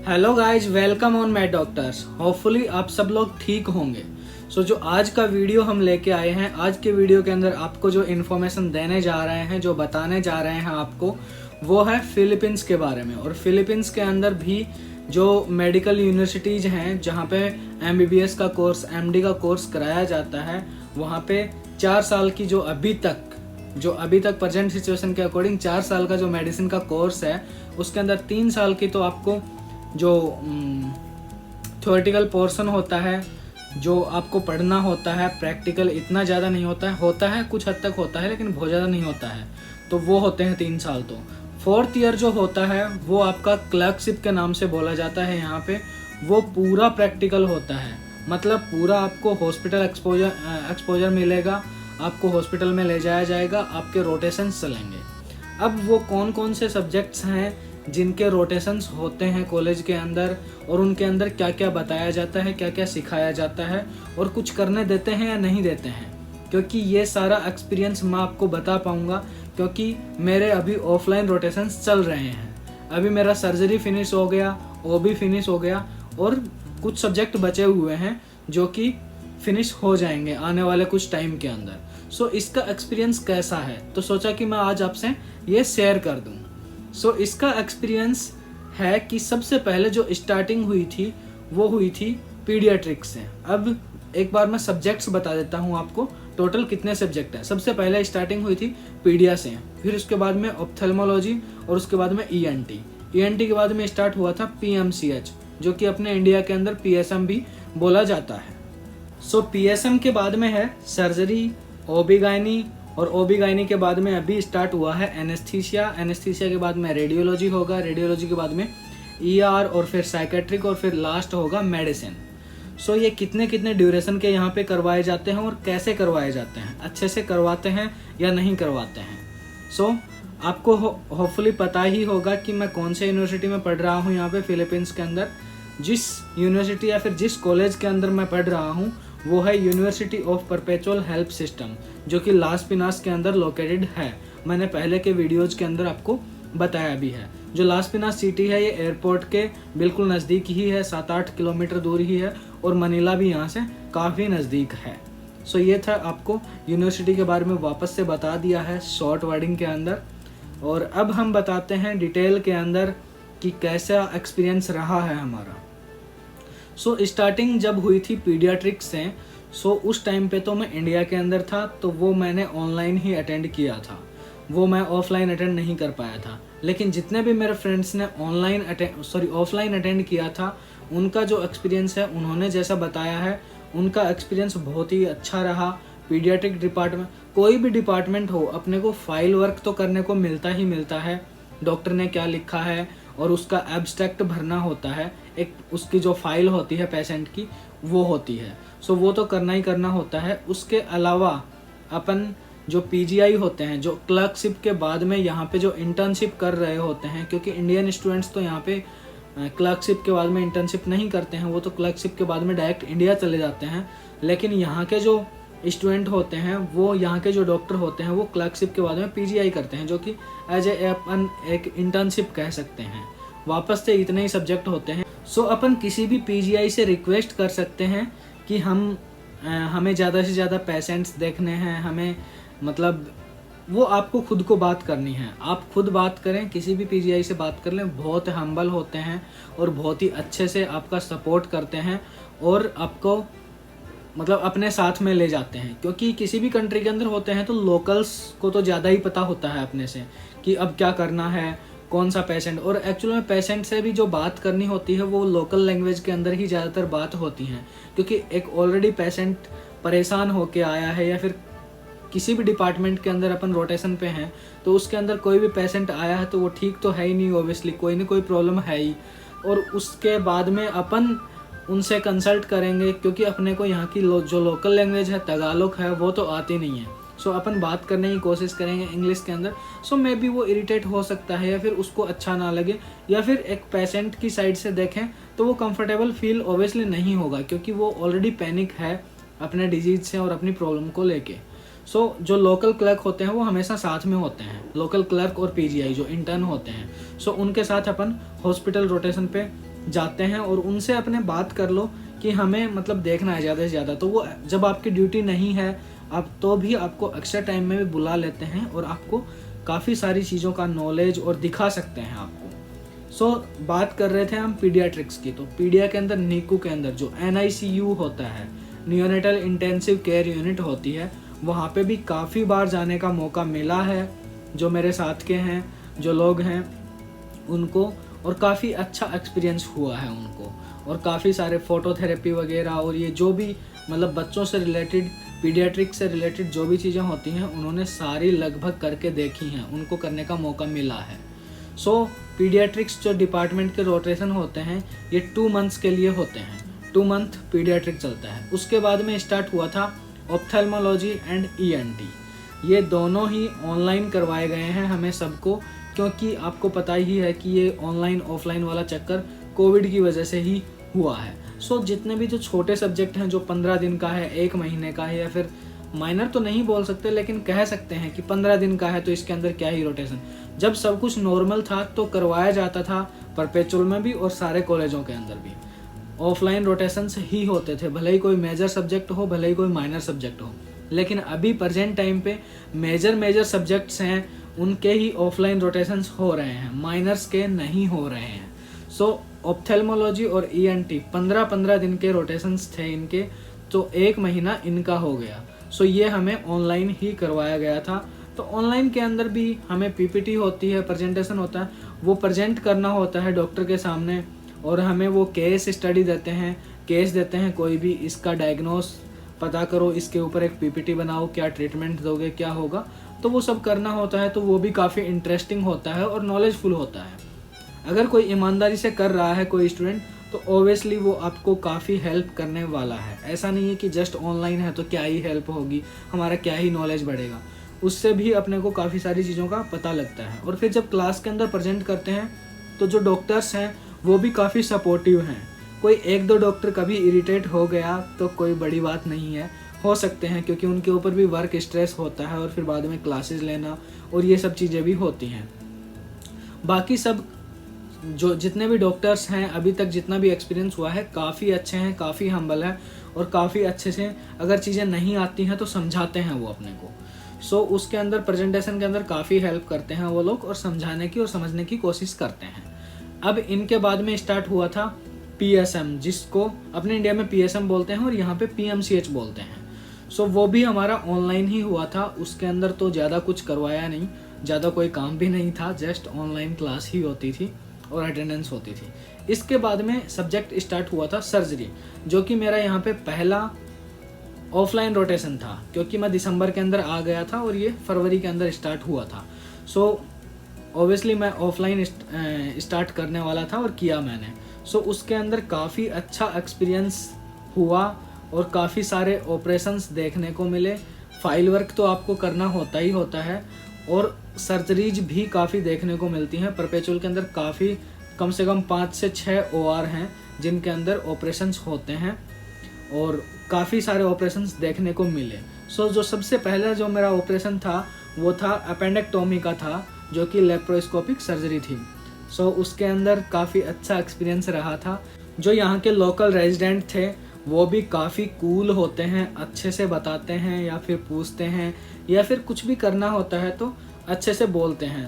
Hello guys, welcome on my doctors. Hopefully आप सब लोग ठीक होंगे। जो आज का वीडियो हम लेके आए हैं, आज के वीडियो के अंदर आपको जो इन्फॉर्मेशन देने जा रहे हैं, जो बताने जा रहे हैं आपको, वो है फिलीपींस के बारे में। और फिलीपींस के अंदर भी जो मेडिकल यूनिवर्सिटीज़ हैं जहाँ पे MBBS का कोर्स, MD का कोर्स कराया जाता है, वहाँ पे 4 साल की जो अभी तक प्रेजेंट सिचुएशन के अकॉर्डिंग 4 साल का जो मेडिसिन का कोर्स है, उसके अंदर 3 साल की तो आपको जो थ्योरेटिकल पोर्शन होता है, जो आपको पढ़ना होता है, प्रैक्टिकल इतना ज़्यादा नहीं होता है कुछ हद तक होता है, लेकिन बहुत ज़्यादा नहीं होता है। तो वो होते हैं 3 साल। तो 4th ईयर जो होता है वो आपका क्लर्कशिप के नाम से बोला जाता है यहाँ पे। वो पूरा प्रैक्टिकल होता है, मतलब पूरा आपको हॉस्पिटल एक्सपोजर मिलेगा, आपको हॉस्पिटल में ले जाया जाएगा, आपके रोटेशंस चलेंगे। अब वो कौन कौन से सब्जेक्ट्स हैं जिनके रोटेशंस होते हैं कॉलेज के अंदर, और उनके अंदर क्या क्या बताया जाता है, क्या क्या सिखाया जाता है, और कुछ करने देते हैं या नहीं देते हैं, क्योंकि ये सारा एक्सपीरियंस मैं आपको बता पाऊँगा क्योंकि मेरे अभी ऑफलाइन रोटेशंस चल रहे हैं। अभी मेरा सर्जरी फिनिश हो गया, OB फिनिश हो गया, और कुछ सब्जेक्ट बचे हुए हैं जो कि फिनिश हो जाएंगे आने वाले कुछ टाइम के अंदर। इसका एक्सपीरियंस कैसा है, तो सोचा कि मैं आज आपसे ये शेयर कर दूँ। इसका एक्सपीरियंस है कि सबसे पहले जो स्टार्टिंग हुई थी वो हुई थी पीडियाट्रिक्स से। अब एक बार मैं सब्जेक्ट्स बता देता हूँ आपको, टोटल कितने सब्जेक्ट हैं। सबसे पहले स्टार्टिंग हुई थी पीडिया से, फिर उसके बाद में ऑप्थेल्मोलॉजी, और उसके बाद में ENT के बाद में स्टार्ट हुआ था PMCH, जो कि अपने इंडिया के अंदर PSM भी बोला जाता है। PSM के बाद में है सर्जरी, OB-GYN, और OB-GYN के बाद में अभी स्टार्ट हुआ है एनेस्थीसिया के बाद में रेडियोलॉजी होगा, रेडियोलॉजी के बाद में ER, और फिर साइकेट्रिक, और फिर लास्ट होगा मेडिसिन। ये कितने ड्यूरेशन के यहाँ पे करवाए जाते हैं और कैसे करवाए जाते हैं, अच्छे से करवाते हैं या नहीं करवाते हैं। आपको होपफुली पता ही होगा कि मैं कौन से यूनिवर्सिटी में पढ़ रहा हूँ यहाँ पे फिलीपींस के अंदर। जिस यूनिवर्सिटी या फिर जिस कॉलेज के अंदर मैं पढ़ रहा हूँ वो है university of perpetual help system, जो कि लास पिनास के अंदर लोकेटेड है। मैंने पहले के वीडियोज़ के अंदर आपको बताया भी है। जो लास पिनास सिटी है ये एयरपोर्ट के बिल्कुल नज़दीक ही है, 7-8 किलोमीटर दूर ही है, और मनीला भी यहाँ से काफ़ी नज़दीक है। ये था, आपको यूनिवर्सिटी के बारे में वापस से बता दिया है शॉर्ट वर्डिंग के अंदर। और अब हम बताते हैं डिटेल के अंदर कि कैसा एक्सपीरियंस रहा है हमारा। स्टार्टिंग जब हुई थी पीडियाट्रिक्स से, उस टाइम पे तो मैं इंडिया के अंदर था, तो वो मैंने ऑनलाइन ही अटेंड किया था, वो मैं ऑफलाइन अटेंड नहीं कर पाया था। लेकिन जितने भी मेरे फ्रेंड्स ने ऑफलाइन अटेंड किया था, उनका जो एक्सपीरियंस है, उन्होंने जैसा बताया है, उनका एक्सपीरियंस बहुत ही अच्छा रहा। पीडियाट्रिक डिपार्टमेंट, कोई भी डिपार्टमेंट हो, अपने को फाइल वर्क तो करने को मिलता ही मिलता है। डॉक्टर ने क्या लिखा है और उसका एब्स्ट्रैक्ट भरना होता है, एक उसकी जो फाइल होती है पेशेंट की, वो होती है। वो तो करना ही करना होता है। उसके अलावा अपन जो PGI होते हैं, जो क्लर्कशिप के बाद में यहाँ पे जो इंटर्नशिप कर रहे होते हैं, क्योंकि इंडियन स्टूडेंट्स तो यहाँ पे क्लर्कशिप के बाद में इंटर्नशिप नहीं करते हैं, वो तो क्लर्कशिप के बाद में डायरेक्ट इंडिया चले जाते हैं। लेकिन यहाँ के जो स्टूडेंट होते हैं, वो यहाँ के जो डॉक्टर होते हैं, वो क्लर्कशिप के बाद में PGI करते हैं, जो कि एज अपन एक इंटर्नशिप कह सकते हैं। वापस से इतने ही सब्जेक्ट होते हैं। अपन किसी भी PGI से रिक्वेस्ट कर सकते हैं कि हमें ज़्यादा से ज़्यादा पेशेंट्स देखने हैं, हमें, मतलब वो आपको खुद को बात करनी है। आप खुद बात करें, किसी भी PGI से बात कर लें, बहुत हम्बल होते हैं और बहुत ही अच्छे से आपका सपोर्ट करते हैं, और आपको मतलब अपने साथ में ले जाते हैं। क्योंकि किसी भी कंट्री के अंदर होते हैं तो लोकल्स को तो ज़्यादा ही पता होता है अपने से कि अब क्या करना है, कौन सा पेशेंट, और एक्चुअल में पेशेंट से भी जो बात करनी होती है वो लोकल लैंग्वेज के अंदर ही ज़्यादातर बात होती है। क्योंकि एक ऑलरेडी पेशेंट परेशान होके आया है, या फिर किसी भी डिपार्टमेंट के अंदर अपन रोटेशन पे हैं, तो उसके अंदर कोई भी पेशेंट आया है तो वो ठीक तो है ही नहीं, ओबियसली कोई ना कोई प्रॉब्लम है ही। और उसके बाद में अपन उनसे कंसल्ट करेंगे, क्योंकि अपने को यहाँ की जो लोकल लैंग्वेज है, तगालोग है, वो तो आती नहीं है। अपन बात करने की कोशिश करेंगे इंग्लिश के अंदर। मे बी वो इरिटेट हो सकता है, या फिर उसको अच्छा ना लगे, या फिर एक पेशेंट की साइड से देखें तो वो कंफर्टेबल फील ओबियसली नहीं होगा, क्योंकि वो ऑलरेडी पैनिक है अपने डिजीज से और अपनी प्रॉब्लम को लेके। जो लोकल क्लर्क होते हैं वो हमेशा साथ में होते हैं, लोकल क्लर्क और PGI जो इंटर्न होते हैं। उनके साथ अपन हॉस्पिटल रोटेशन पे जाते हैं और उनसे अपने बात कर लो कि हमें मतलब देखना है ज़्यादा से ज़्यादा। तो वो जब आपकी ड्यूटी नहीं है आप तो भी आपको एक्स्ट्रा टाइम में भी बुला लेते हैं और आपको काफ़ी सारी चीज़ों का नॉलेज और दिखा सकते हैं आपको। बात कर रहे थे हम पीडियाट्रिक्स की, तो पीडिया के अंदर नीकू के अंदर जो NICU होता है, नियोनेटल इंटेंसिव केयर यूनिट होती है, वहाँ पे भी काफ़ी बार जाने का मौका मिला है। जो मेरे साथ के हैं जो लोग हैं उनको, और काफ़ी अच्छा एक्सपीरियंस हुआ है उनको, और काफ़ी सारे फोटोथेरेपी वगैरह और ये जो भी मतलब बच्चों से रिलेटेड, पीडियाट्रिक से रिलेटेड जो भी चीज़ें होती हैं उन्होंने सारी लगभग करके देखी हैं, उनको करने का मौका मिला है। पीडियाट्रिक्स जो डिपार्टमेंट के रोटेशन होते हैं ये 2 मंथ्स के लिए होते हैं। 2 मंथ पीडियाट्रिक चलता है। उसके बाद में स्टार्ट हुआ था ऑप्थेल्मोलॉजी एंड ENT। ये दोनों ही ऑनलाइन करवाए गए हैं हमें सबको, क्योंकि आपको पता ही है कि ये ऑनलाइन ऑफलाइन वाला चक्कर कोविड की वजह से ही हुआ है। जितने भी जो छोटे सब्जेक्ट हैं जो 15 दिन का है, 1 महीने का है, या फिर माइनर तो नहीं बोल सकते लेकिन कह सकते हैं कि 15 दिन का है, तो इसके अंदर क्या ही रोटेशन। जब सब कुछ नॉर्मल था तो करवाया जाता था परपेचुअल में भी और सारे कॉलेजों के अंदर भी ऑफलाइन रोटेशंस ही होते थे, भले ही कोई मेजर सब्जेक्ट हो, भले ही कोई माइनर सब्जेक्ट हो। लेकिन अभी प्रेजेंट टाइम पे मेजर सब्जेक्ट्स हैं उनके ही ऑफलाइन रोटेशंस हो रहे हैं, माइनर्स के नहीं हो रहे हैं। ऑप्थेल्मोलॉजी और ENT 15-15 दिन के रोटेशंस थे इनके, तो 1 महीना इनका हो गया। ये हमें ऑनलाइन ही करवाया गया था। तो ऑनलाइन के अंदर भी हमें PPT होती है, प्रेजेंटेशन होता है, वो प्रेजेंट करना होता है डॉक्टर के सामने, और हमें वो केस स्टडी देते हैं, केस देते हैं कोई भी, इसका डायग्नोस पता करो, इसके ऊपर एक PPT बनाओ, क्या ट्रीटमेंट दोगे, क्या होगा, तो वो सब करना होता है। तो वो भी काफ़ी इंटरेस्टिंग होता है और नॉलेजफुल होता है। अगर कोई ईमानदारी से कर रहा है कोई स्टूडेंट, तो ऑब्वियसली वो आपको काफ़ी हेल्प करने वाला है। ऐसा नहीं है कि जस्ट ऑनलाइन है तो क्या ही हेल्प होगी, हमारा क्या ही नॉलेज बढ़ेगा, उससे भी अपने को काफ़ी सारी चीज़ों का पता लगता है। और फिर जब क्लास के अंदर प्रेजेंट करते हैं तो जो डॉक्टर्स हैं वो भी काफ़ी सपोर्टिव हैं। कोई 1-2 डॉक्टर कभी इरिटेट हो गया तो कोई बड़ी बात नहीं है, हो सकते हैं, क्योंकि उनके ऊपर भी वर्क स्ट्रेस होता है और फिर बाद में क्लासेस लेना और ये सब चीज़ें भी होती हैं। बाकी सब जो जितने भी डॉक्टर्स हैं अभी तक जितना भी एक्सपीरियंस हुआ है काफ़ी अच्छे हैं, काफ़ी हम्बल है और काफ़ी अच्छे से अगर चीज़ें नहीं आती हैं तो समझाते हैं वो अपने को। उसके अंदर प्रेजेंटेशन के अंदर काफ़ी हेल्प करते हैं वो लोग और समझाने की और समझने की कोशिश करते हैं। अब इनके बाद में स्टार्ट हुआ था PSM, जिसको अपने इंडिया में PSM बोलते हैं और यहाँ पे PMCH बोलते हैं। वो भी हमारा ऑनलाइन ही हुआ था। उसके अंदर तो ज़्यादा कुछ करवाया नहीं, ज़्यादा कोई काम भी नहीं था, जस्ट ऑनलाइन क्लास ही होती थी और अटेंडेंस होती थी। इसके बाद में सब्जेक्ट स्टार्ट हुआ था सर्जरी, जो कि मेरा यहाँ पे पहला ऑफलाइन रोटेशन था, क्योंकि मैं दिसंबर के अंदर आ गया था और ये फरवरी के अंदर स्टार्ट हुआ था। ऑब्वियसली मैं ऑफलाइन स्टार्ट करने वाला था और किया मैंने। उसके अंदर काफ़ी अच्छा एक्सपीरियंस हुआ और काफ़ी सारे ऑपरेशंस देखने को मिले। फाइल वर्क तो आपको करना होता ही होता है और सर्जरीज भी काफ़ी देखने को मिलती हैं। परपेचुअल के अंदर काफ़ी कम से कम 5 से 6 OR हैं जिनके अंदर ऑपरेशंस होते हैं और काफ़ी सारे ऑपरेशंस देखने को मिले। जो सबसे पहला जो मेरा ऑपरेशन था वो था अपेंडेक्टोमी का था, जो कि लेप्रोस्कोपिक सर्जरी थी। उसके अंदर काफ़ी अच्छा एक्सपीरियंस रहा था। जो यहाँ के लोकल रेजिडेंट थे वो भी काफ़ी कूल होते हैं, अच्छे से बताते हैं या फिर पूछते हैं या फिर कुछ भी करना होता है तो अच्छे से बोलते हैं।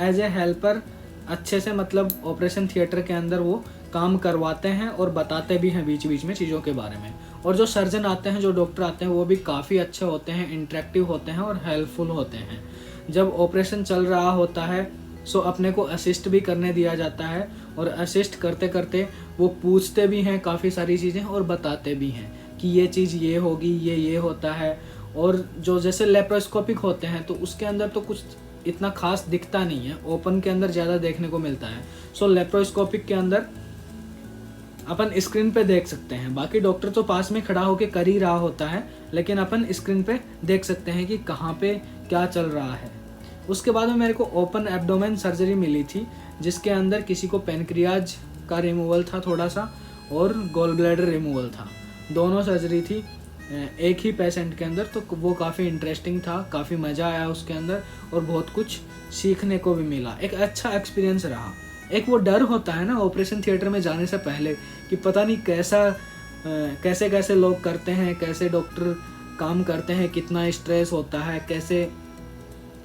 एज ए हेल्पर अच्छे से मतलब ऑपरेशन थिएटर के अंदर वो काम करवाते हैं और बताते भी हैं बीच बीच में चीज़ों के बारे में। और जो सर्जन आते हैं, जो डॉक्टर आते हैं, वो भी काफ़ी अच्छे होते हैं, इंटरेक्टिव होते हैं और हेल्पफुल होते हैं। जब ऑपरेशन चल रहा होता है अपने को असिस्ट भी करने दिया जाता है और असिस्ट करते करते वो पूछते भी हैं काफ़ी सारी चीज़ें और बताते भी हैं कि ये चीज़ ये होगी, ये होता है। और जो जैसे लेप्रोस्कोपिक होते हैं तो उसके अंदर तो कुछ इतना खास दिखता नहीं है, ओपन के अंदर ज़्यादा देखने को मिलता है। लेप्रोस्कोपिक के अंदर अपन स्क्रीन पे देख सकते हैं, बाकी डॉक्टर तो पास में खड़ा होकर कर ही रहा होता है, लेकिन अपन स्क्रीन पे देख सकते हैं कि कहाँ पे क्या चल रहा है। उसके बाद में मेरे को ओपन एब्डोमेन सर्जरी मिली थी, जिसके अंदर किसी को पेनक्रियाज का रिमूवल था थोड़ा सा और गॉल ब्लैडर रिमूवल था। दोनों सर्जरी थी एक ही पेशेंट के अंदर, तो वो काफ़ी इंटरेस्टिंग था, काफ़ी मज़ा आया उसके अंदर और बहुत कुछ सीखने को भी मिला। एक अच्छा एक्सपीरियंस रहा। एक वो डर होता है ना ऑपरेशन थिएटर में जाने से पहले कि पता नहीं कैसे कैसे लोग करते हैं, कैसे डॉक्टर काम करते हैं, कितना स्ट्रेस होता है, कैसे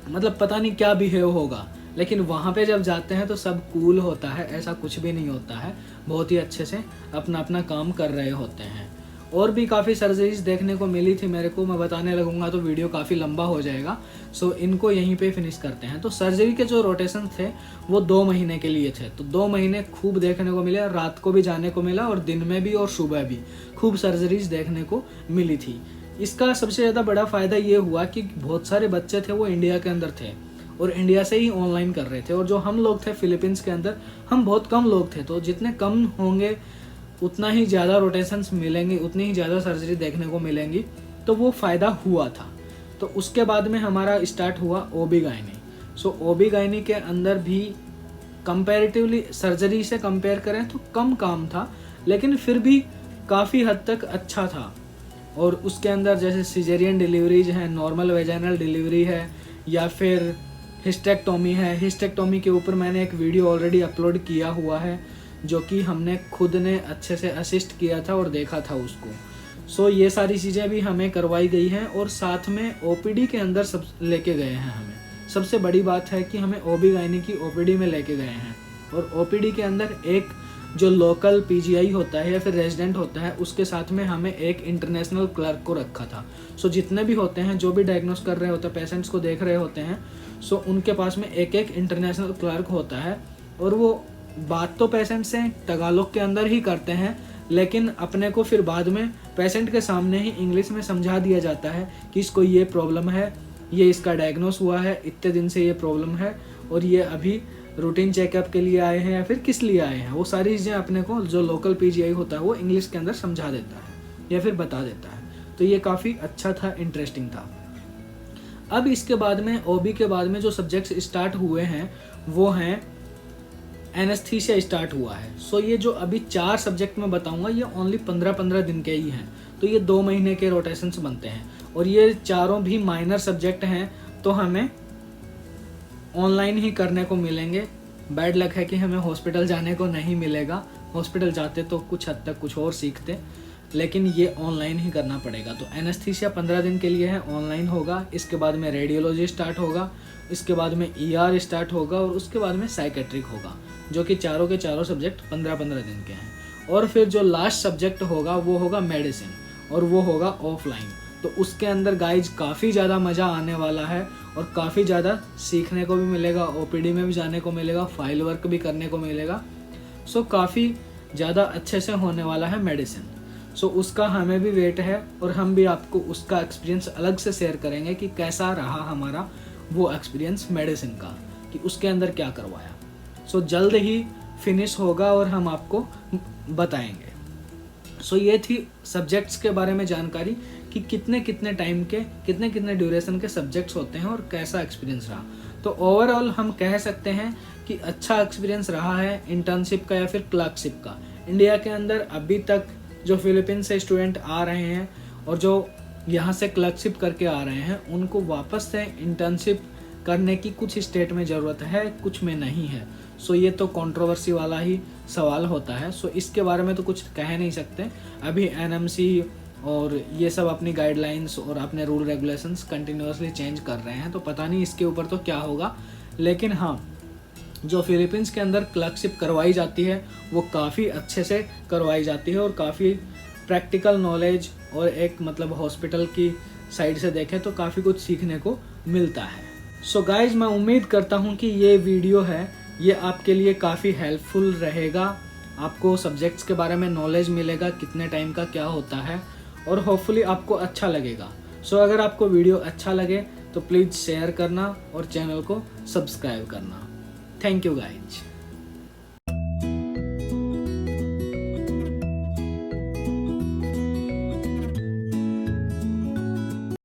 मतलब पता नहीं क्या बिहेव होगा। लेकिन वहाँ पे जब जाते हैं तो सब कूल होता है, ऐसा कुछ भी नहीं होता है, बहुत ही अच्छे से अपना अपना काम कर रहे होते हैं। और भी काफ़ी सर्जरीज देखने को मिली थी मेरे को, मैं बताने लगूंगा तो वीडियो काफ़ी लंबा हो जाएगा, सो इनको यहीं पे फिनिश करते हैं। तो सर्जरी के जो रोटेशन थे वो 2 महीने के लिए थे, तो 2 महीने खूब देखने को मिले, रात को भी जाने को मिला और दिन में भी और सुबह भी खूब सर्जरीज देखने को मिली थी। इसका सबसे ज़्यादा बड़ा फ़ायदा ये हुआ कि बहुत सारे बच्चे थे वो इंडिया के अंदर थे और इंडिया से ही ऑनलाइन कर रहे थे, और जो हम लोग थे फिलीपींस के अंदर, हम बहुत कम लोग थे, तो जितने कम होंगे उतना ही ज़्यादा रोटेशंस मिलेंगी, उतनी ही ज़्यादा सर्जरी देखने को मिलेंगी, तो वो फ़ायदा हुआ था। तो उसके बाद में हमारा स्टार्ट हुआ ओबी-गायनी। सो ओबी-गायनी के अंदर भी कंपैरेटिवली सर्जरी से कंपेयर करें तो कम काम था, लेकिन फिर भी काफ़ी हद तक अच्छा था। और उसके अंदर जैसे सिजेरियन डिलीवरीज हैं, नॉर्मल वेजाइनल डिलीवरी है, या फिर हिस्टेक्टोमी है। हिस्टेक्टोमी के ऊपर मैंने एक वीडियो ऑलरेडी अपलोड किया हुआ है, जो कि हमने खुद ने अच्छे से असिस्ट किया था और देखा था उसको। सो ये सारी चीज़ें भी हमें करवाई गई हैं, और साथ में ओपीडी के अंदर सब लेके गए हैं हमें। सबसे बड़ी बात है कि हमें ओबी-गायनी की ओपीडी में लेके गए हैं, और ओपीडी के अंदर एक जो लोकल पीजीआई होता है या फिर रेजिडेंट होता है, उसके साथ में हमें एक इंटरनेशनल क्लर्क को रखा था। सो जितने भी होते हैं, जो भी डायग्नोस कर रहे होते हैं, पेशेंट्स को देख रहे होते हैं, सो उनके पास में एक एक इंटरनेशनल क्लर्क होता है, और वो बात तो पेशेंट से टगालोग के अंदर ही करते हैं, लेकिन अपने को फिर बाद में पेशेंट के सामने ही इंग्लिश में समझा दिया जाता है कि इसको ये प्रॉब्लम है, ये इसका डायग्नोस हुआ है, इतने दिन से ये प्रॉब्लम है, और ये अभी रूटीन चेकअप के लिए आए हैं या फिर किस लिए आए हैं। वो सारी चीज़ें अपने को जो लोकल पीजीआई होता है वो इंग्लिश के अंदर समझा देता है या फिर बता देता है। तो ये काफ़ी अच्छा था, इंटरेस्टिंग था। अब इसके बाद में ओबी के बाद में जो सब्जेक्ट्स स्टार्ट हुए हैं वो हैं एनेस्थीसिया स्टार्ट हुआ है। सो ये जो अभी 4 सब्जेक्ट मैं बताऊंगा ये ओनली 15-15 दिन के ही हैं, तो ये 2 महीने के रोटेशंस बनते हैं, और ये चारों भी माइनर सब्जेक्ट हैं, तो हमें ऑनलाइन ही करने को मिलेंगे। बैड लक है कि हमें हॉस्पिटल जाने को नहीं मिलेगा, हॉस्पिटल जाते तो कुछ हद तक कुछ और सीखते, लेकिन ये ऑनलाइन ही करना पड़ेगा। तो एनेस्थीसिया 15 दिन के लिए है, ऑनलाइन होगा। इसके बाद में रेडियोलॉजी स्टार्ट होगा, इसके बाद में ईआर स्टार्ट होगा, और उसके बाद में साइकेट्रिक होगा, जो कि चारों के चारों सब्जेक्ट 15-15 दिन के हैं। और फिर जो लास्ट सब्जेक्ट होगा वो होगा मेडिसिन, और वो होगा ऑफलाइन। तो उसके अंदर गाइज काफ़ी ज़्यादा मज़ा आने वाला है, और काफ़ी ज़्यादा सीखने को भी मिलेगा, ओपीडी में भी जाने को मिलेगा, फाइल वर्क भी करने को मिलेगा। सो काफ़ी ज़्यादा अच्छे से होने वाला है मेडिसिन। सो उसका हमें भी वेट है, और हम भी आपको उसका एक्सपीरियंस अलग से शेयर करेंगे कि कैसा रहा हमारा वो एक्सपीरियंस मेडिसिन का, कि उसके अंदर क्या करवाया। सो जल्द ही फिनिश होगा और हम आपको बताएंगे। सो ये थी सब्जेक्ट्स के बारे में जानकारी, कि कितने कितने टाइम के कितने कितने ड्यूरेशन के सब्जेक्ट्स होते हैं और कैसा एक्सपीरियंस रहा। तो ओवरऑल हम कह सकते हैं कि अच्छा एक्सपीरियंस रहा है इंटर्नशिप का या फिर क्लर्कशिप का। इंडिया के अंदर अभी तक जो फिलीपींस से स्टूडेंट आ रहे हैं और जो यहाँ से क्लर्कशिप करके आ रहे हैं, उनको वापस से इंटर्नशिप करने की कुछ स्टेट में ज़रूरत है, कुछ में नहीं है। सो ये तो कंट्रोवर्सी वाला ही सवाल होता है। सो इसके बारे में तो कुछ कह नहीं सकते। अभी एनएमसी और ये सब अपनी गाइडलाइंस और अपने रूल रेगुलेशंस कंटिन्यूसली चेंज कर रहे हैं, तो पता नहीं इसके ऊपर तो क्या होगा। लेकिन हाँ, जो फिलीपींस के अंदर क्लर्कशिप करवाई जाती है वो काफ़ी अच्छे से करवाई जाती है, और काफ़ी प्रैक्टिकल नॉलेज और एक मतलब हॉस्पिटल की साइड से देखें तो काफ़ी कुछ सीखने को मिलता है। सो गाइज, मैं उम्मीद करता हूँ कि ये वीडियो है ये आपके लिए काफ़ी हेल्पफुल रहेगा। आपको सब्जेक्ट्स के बारे में नॉलेज मिलेगा, कितने टाइम का क्या होता है, और होपफुली आपको अच्छा लगेगा। सो अगर आपको वीडियो अच्छा लगे तो प्लीज़ शेयर करना और चैनल को सब्सक्राइब करना। Thank you guys.